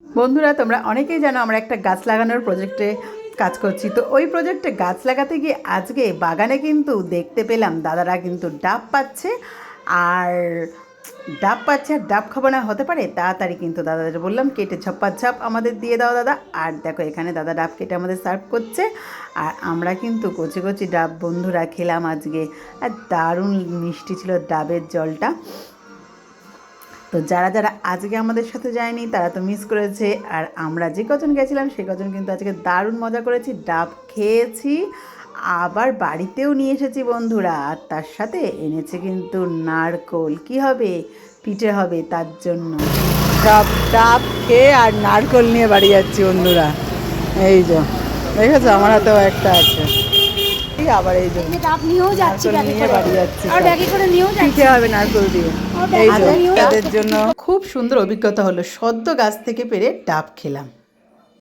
বন্ধুরা তোমরা অনেকেই জানো আমরা একটা গাছ লাগানোর প্রজেক্টে কাজ করছি। তো ওই প্রজেক্টে গাছ লাগাতে গিয়ে আজকে বাগানে কিন্তু দেখতে পেলাম দাদারা কিন্তু ডাব পাচ্ছে আর ডাব খাবো না হতে পারে। তাড়াতাড়ি কিন্তু দাদাদের বললাম কেটে ঝপ আমাদের দিয়ে দাও দাদা। আর দেখো এখানে দাদা ডাব কেটে আমাদের সার্ভ করছে আর আমরা কিন্তু কচি কচি ডাব বন্ধুরা খেলাম আজকে। আর দারুণ মিষ্টি ছিল ডাবের জলটা। তো যারা যারা আজকে আমাদের সাথে যায়নি তারা তো মিস করেছে। আর আমরা যে কজন গেছিলাম সেই কজন কিন্তু আজকে দারুণ মজা করেছি, ডাব খেয়েছি, আবার বাড়িতেও নিয়ে এসেছি বন্ধুরা। আর তার সাথে এনেছে কিন্তু নারকোল, কি হবে পিঠে হবে তার জন্য। ডাব খেয়ে আর নারকোল নিয়ে বাড়ি যাচ্ছি বন্ধুরা। এই যে দেখেছো আমার হাতেও একটা আছে। আবার এই যে ডাব নিয়েও যাচ্ছি, নিয়ে বাড়ি যাচ্ছি, আর ব্যাগে করে নিয়েও যাচ্ছি, পিঠে হবে নারকোল দিয়ে। এই যে তাদের জন্য খুব সুন্দর অভিজ্ঞতা হলো, সদ্য গাছ থেকে পেরে ডাব খেলাম।